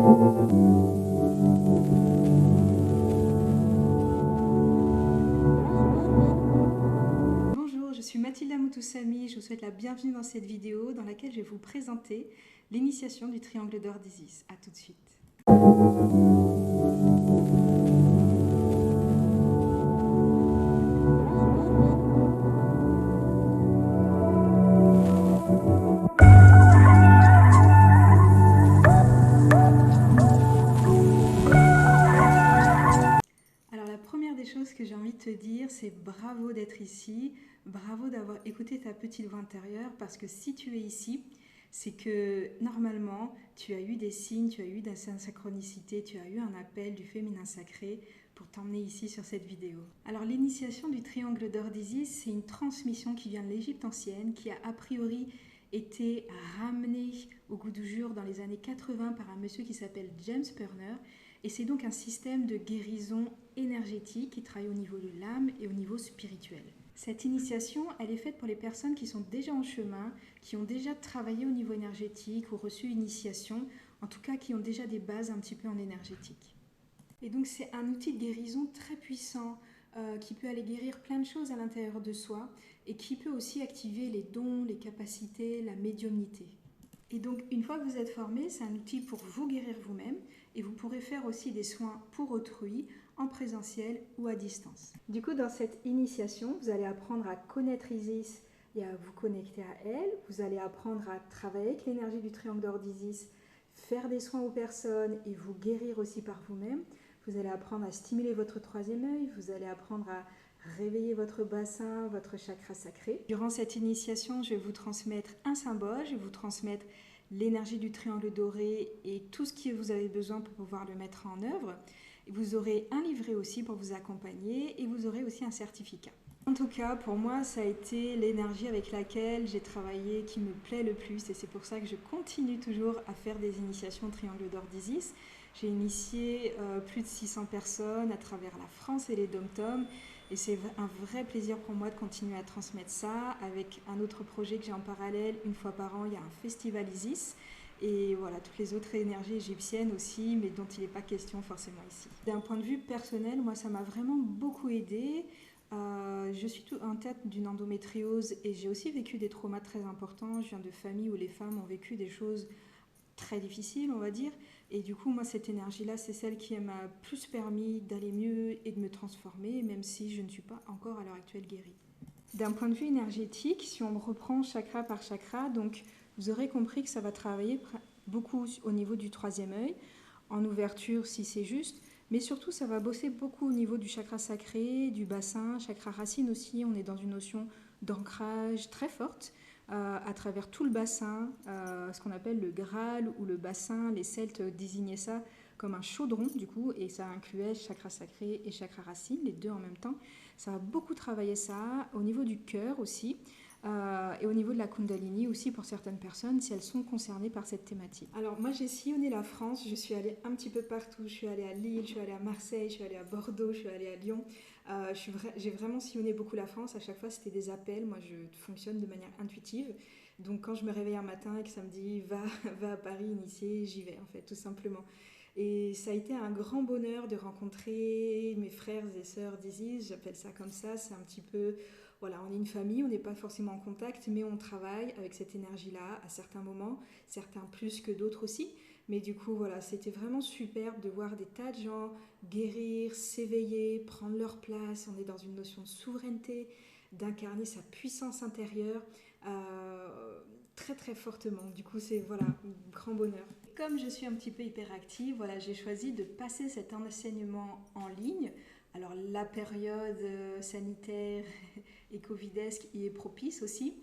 Bonjour, je suis Mathilda Moutoussamy, je vous souhaite la bienvenue dans cette vidéo dans laquelle je vais vous présenter l'initiation du triangle d'or d'Isis. A tout de suite. Alors la première des choses que j'ai envie de te dire, c'est bravo d'être ici, bravo d'avoir écouté ta petite voix intérieure, parce que si tu es ici, c'est que normalement tu as eu des signes, tu as eu des synchronicités, tu as eu un appel du féminin sacré pour t'emmener ici sur cette vidéo. Alors l'initiation du triangle d'or d'Isis, c'est une transmission qui vient de l'Égypte ancienne, qui a priori été ramenée au goût du jour dans les années 80 par un monsieur qui s'appelle James Purner. Et c'est donc un système de guérison énergétique qui travaille au niveau de l'âme et au niveau spirituel. Cette initiation, elle est faite pour les personnes qui sont déjà en chemin, qui ont déjà travaillé au niveau énergétique ou reçu une initiation, en tout cas qui ont déjà des bases un petit peu en énergétique. Et donc c'est un outil de guérison très puissant qui peut aller guérir plein de choses à l'intérieur de soi et qui peut aussi activer les dons, les capacités, la médiumnité. Et donc une fois que vous êtes formé, c'est un outil pour vous guérir vous-même et vous pourrez faire aussi des soins pour autrui en présentiel ou à distance. Du coup, dans cette initiation, vous allez apprendre à connaître Isis et à vous connecter à elle. Vous allez apprendre à travailler avec l'énergie du triangle d'or d'Isis, faire des soins aux personnes et vous guérir aussi par vous-même. Vous allez apprendre à stimuler votre troisième œil, vous allez apprendre à réveiller votre bassin, votre chakra sacré. Durant cette initiation, je vais vous transmettre un symbole, je vais vous transmettre l'énergie du triangle doré et tout ce que vous avez besoin pour pouvoir le mettre en œuvre. Vous aurez un livret aussi pour vous accompagner et vous aurez aussi un certificat. En tout cas, pour moi, ça a été l'énergie avec laquelle j'ai travaillé qui me plaît le plus et c'est pour ça que je continue toujours à faire des initiations au triangle d'or d'Isis. J'ai initié plus de 600 personnes à travers la France et les dom-toms et c'est un vrai plaisir pour moi de continuer à transmettre ça avec un autre projet que j'ai en parallèle. Une fois par an, il y a un festival Isis et voilà, toutes les autres énergies égyptiennes aussi, mais dont il n'est pas question forcément ici. D'un point de vue personnel, moi, ça m'a vraiment beaucoup aidée. Je suis en tête d'une endométriose et j'ai aussi vécu des traumas très importants. Je viens de familles où les femmes ont vécu des choses très difficiles, on va dire. Et du coup, moi, cette énergie-là, c'est celle qui m'a plus permis d'aller mieux et de me transformer, même si je ne suis pas encore à l'heure actuelle guérie. D'un point de vue énergétique, si on reprend chakra par chakra, donc vous aurez compris que ça va travailler beaucoup au niveau du troisième œil, en ouverture si c'est juste, mais surtout ça va bosser beaucoup au niveau du chakra sacré, du bassin, chakra racine aussi, on est dans une notion d'ancrage très forte à travers tout le bassin, ce qu'on appelle le Graal ou le bassin. Les Celtes désignaient ça comme un chaudron du coup, et ça incluait chakra sacré et chakra racine, les deux en même temps. Ça va beaucoup travailler ça, au niveau du cœur aussi, et au niveau de la Kundalini aussi pour certaines personnes si elles sont concernées par cette thématique. Alors moi j'ai sillonné la France, je suis allée un petit peu partout, je suis allée à Lille, je suis allée à Marseille, je suis allée à Bordeaux, je suis allée à Lyon. J'ai vraiment sillonné beaucoup la France, à chaque fois c'était des appels, moi je fonctionne de manière intuitive. Donc quand je me réveille un matin et que ça me dit va à Paris initier, j'y vais en fait tout simplement. Et ça a été un grand bonheur de rencontrer mes frères et sœurs d'Isis, j'appelle ça comme ça, c'est un petit peu, voilà, on est une famille, on n'est pas forcément en contact, mais on travaille avec cette énergie-là à certains moments, certains plus que d'autres aussi. Mais du coup, voilà, c'était vraiment superbe de voir des tas de gens guérir, s'éveiller, prendre leur place. On est dans une notion de souveraineté, d'incarner sa puissance intérieure très très fortement. Du coup, c'est voilà, un grand bonheur. Comme je suis un petit peu hyperactive, voilà, j'ai choisi de passer cet enseignement en ligne. Alors la période sanitaire et covidesque y est propice aussi.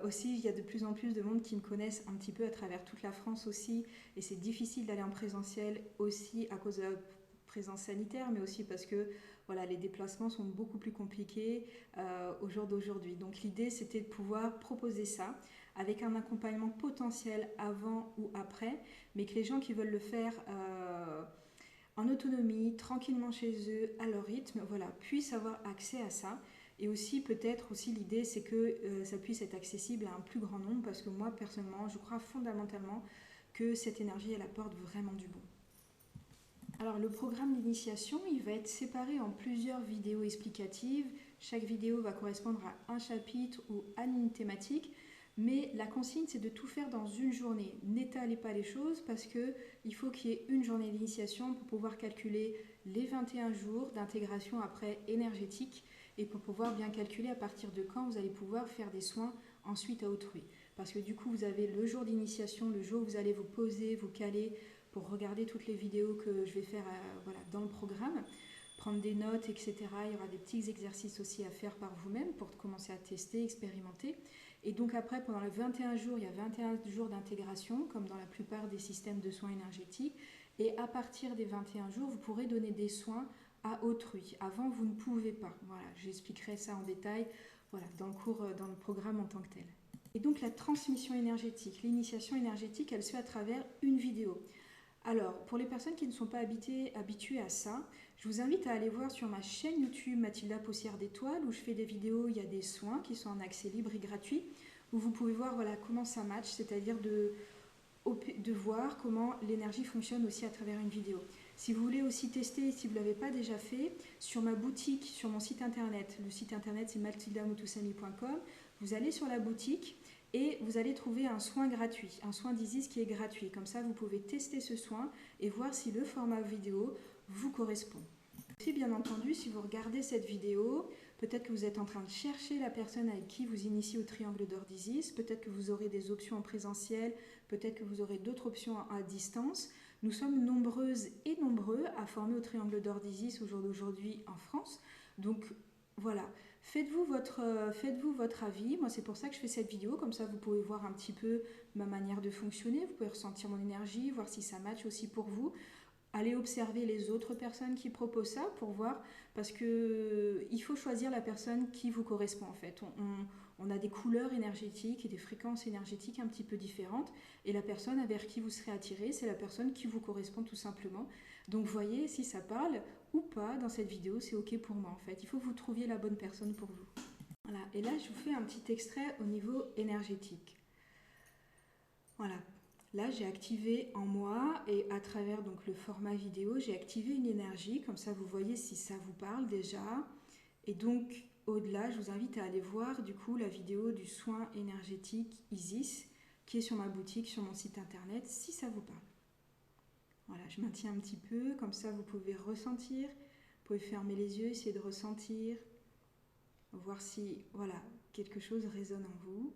Aussi, il y a de plus en plus de monde qui me connaissent un petit peu à travers toute la France aussi, et c'est difficile d'aller en présentiel aussi à cause de la présence sanitaire, mais aussi parce que voilà, les déplacements sont beaucoup plus compliqués au jour d'aujourd'hui. Donc l'idée, c'était de pouvoir proposer ça avec un accompagnement potentiel avant ou après, mais que les gens qui veulent le faire en autonomie, tranquillement chez eux, à leur rythme, voilà, puissent avoir accès à ça. Et aussi, peut-être, aussi l'idée, c'est que ça puisse être accessible à un plus grand nombre, parce que moi, personnellement, je crois fondamentalement que cette énergie, elle apporte vraiment du bon. Alors le programme d'initiation, il va être séparé en plusieurs vidéos explicatives. Chaque vidéo va correspondre à un chapitre ou à une thématique, mais la consigne c'est de tout faire dans une journée. N'étalez pas les choses parce qu'il faut qu'il y ait une journée d'initiation pour pouvoir calculer les 21 jours d'intégration après énergétique et pour pouvoir bien calculer à partir de quand vous allez pouvoir faire des soins ensuite à autrui. Parce que du coup vous avez le jour d'initiation, le jour où vous allez vous poser, vous caler, pour regarder toutes les vidéos que je vais faire voilà, dans le programme, prendre des notes, etc. Il y aura des petits exercices aussi à faire par vous-même pour commencer à tester, expérimenter. Et donc après, pendant les 21 jours, il y a 21 jours d'intégration, comme dans la plupart des systèmes de soins énergétiques. Et à partir des 21 jours, vous pourrez donner des soins à autrui. Avant, vous ne pouvez pas. Voilà, j'expliquerai ça en détail voilà, dans le cours, dans le programme en tant que tel. Et donc la transmission énergétique, l'initiation énergétique, elle se fait à travers une vidéo. Alors, pour les personnes qui ne sont pas habituées à ça, je vous invite à aller voir sur ma chaîne YouTube Mathilda Poussière d'Étoiles où je fais des vidéos, il y a des soins qui sont en accès libre et gratuit, où vous pouvez voir voilà, comment ça match, c'est-à-dire de voir comment l'énergie fonctionne aussi à travers une vidéo. Si vous voulez aussi tester, si vous ne l'avez pas déjà fait, sur ma boutique, sur mon site internet, le site internet c'est mathildamoutoussamy.com, vous allez sur la boutique et vous allez trouver un soin gratuit, un soin d'Isis qui est gratuit. Comme ça, vous pouvez tester ce soin et voir si le format vidéo vous correspond. Aussi, bien entendu, si vous regardez cette vidéo, peut-être que vous êtes en train de chercher la personne avec qui vous initiez au triangle d'or d'Isis, peut-être que vous aurez des options en présentiel, peut-être que vous aurez d'autres options à distance. Nous sommes nombreuses et nombreux à former au triangle d'or d'Isis au jour d'aujourd'hui en France. Donc voilà, faites-vous votre avis. Moi, c'est pour ça que je fais cette vidéo. Comme ça, vous pouvez voir un petit peu ma manière de fonctionner. Vous pouvez ressentir mon énergie, voir si ça match aussi pour vous. Allez observer les autres personnes qui proposent ça pour voir, parce qu'il faut choisir la personne qui vous correspond en fait. On a des couleurs énergétiques et des fréquences énergétiques un petit peu différentes, et la personne vers qui vous serez attiré, c'est la personne qui vous correspond tout simplement. Donc voyez si ça parle ou pas dans cette vidéo, c'est ok pour moi en fait. Il faut que vous trouviez la bonne personne pour vous. Voilà, et là je vous fais un petit extrait au niveau énergétique. Voilà. Là, j'ai activé en moi et à travers donc, le format vidéo, j'ai activé une énergie. Comme ça, vous voyez si ça vous parle déjà. Et donc, au-delà, je vous invite à aller voir du coup la vidéo du soin énergétique Isis qui est sur ma boutique, sur mon site internet, si ça vous parle. Voilà, je maintiens un petit peu. Comme ça, vous pouvez ressentir. Vous pouvez fermer les yeux, essayer de ressentir. Voir si voilà, quelque chose résonne en vous.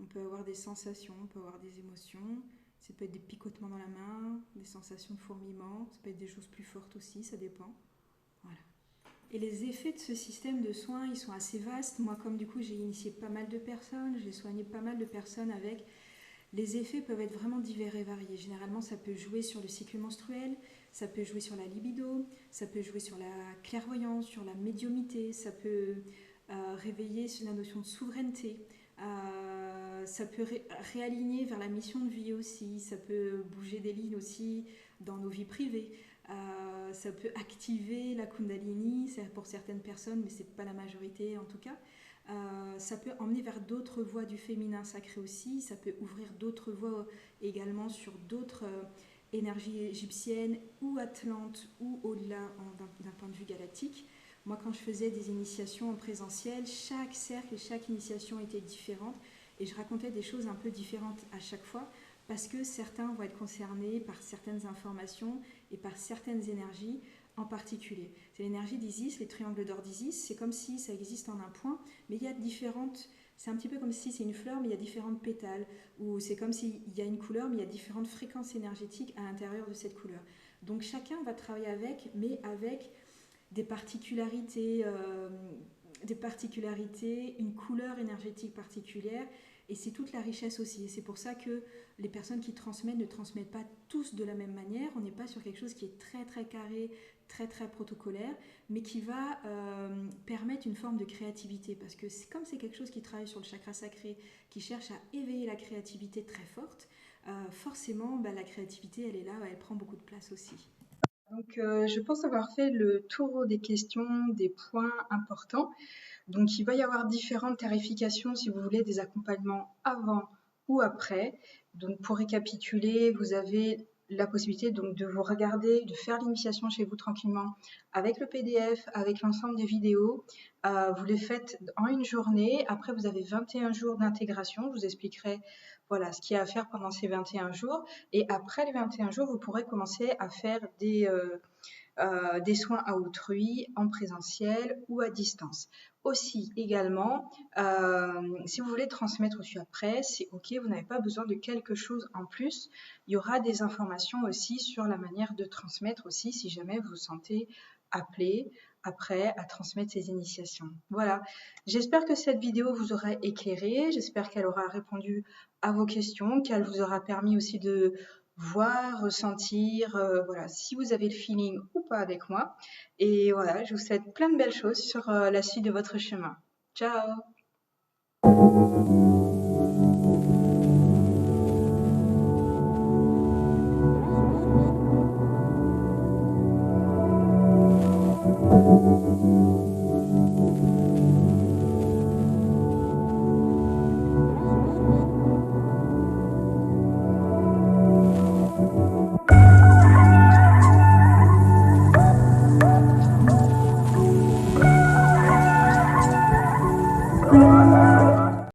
On peut avoir des sensations, on peut avoir des émotions, ça peut être des picotements dans la main, des sensations de fourmillement, ça peut être des choses plus fortes aussi, ça dépend. Voilà. Et les effets de ce système de soins, ils sont assez vastes. Moi, comme du coup, j'ai initié pas mal de personnes, j'ai soigné pas mal de personnes avec. Les effets peuvent être vraiment divers et variés. Généralement, ça peut jouer sur le cycle menstruel, ça peut jouer sur la libido, ça peut jouer sur la clairvoyance, sur la médiumnité, ça peut réveiller sur la notion de souveraineté. Ça peut réaligner vers la mission de vie aussi, ça peut bouger des lignes aussi dans nos vies privées, ça peut activer la Kundalini, c'est pour certaines personnes, mais ce n'est pas la majorité en tout cas. Ça peut emmener vers d'autres voies du féminin sacré aussi, ça peut ouvrir d'autres voies également sur d'autres énergies égyptiennes ou atlantes ou au-delà d'un point de vue galactique. Moi, quand je faisais des initiations en présentiel, chaque cercle et chaque initiation était différente et je racontais des choses un peu différentes à chaque fois parce que certains vont être concernés par certaines informations et par certaines énergies en particulier. C'est l'énergie d'Isis, les triangles d'or d'Isis, c'est comme si ça existe en un point, mais il y a différentes... C'est un petit peu comme si c'est une fleur, mais il y a différentes pétales, ou c'est comme s'il y a une couleur, mais il y a différentes fréquences énergétiques à l'intérieur de cette couleur. Donc chacun va travailler avec, mais avec des particularités, une couleur énergétique particulière, et c'est toute la richesse aussi. Et c'est pour ça que les personnes qui transmettent ne transmettent pas tous de la même manière. On n'est pas sur quelque chose qui est très très carré, très très protocolaire, mais qui va permettre une forme de créativité, parce que comme c'est quelque chose qui travaille sur le chakra sacré, qui cherche à éveiller la créativité très forte, forcément la créativité elle est là, elle prend beaucoup de place aussi. Donc, je pense avoir fait le tour des questions, des points importants. Donc, il va y avoir différentes tarifications si vous voulez des accompagnements avant, ou après. Donc pour récapituler, vous avez la possibilité donc de vous regarder, de faire l'initiation chez vous tranquillement avec le PDF, avec l'ensemble des vidéos. Vous les faites en une journée. Après, vous avez 21 jours d'intégration. Je vous expliquerai voilà, ce qu'il y a à faire pendant ces 21 jours. Et après les 21 jours, vous pourrez commencer à faire des soins à autrui en présentiel ou à distance. Aussi, également, si vous voulez transmettre aussi après, c'est OK, vous n'avez pas besoin de quelque chose en plus. Il y aura des informations aussi sur la manière de transmettre aussi, si jamais vous vous sentez appelé après à transmettre ces initiations. Voilà, j'espère que cette vidéo vous aura éclairé, j'espère qu'elle aura répondu à vos questions, qu'elle vous aura permis aussi de voir, ressentir, voilà, si vous avez le feeling ou pas avec moi. Et voilà, je vous souhaite plein de belles choses sur la suite de votre chemin. Ciao!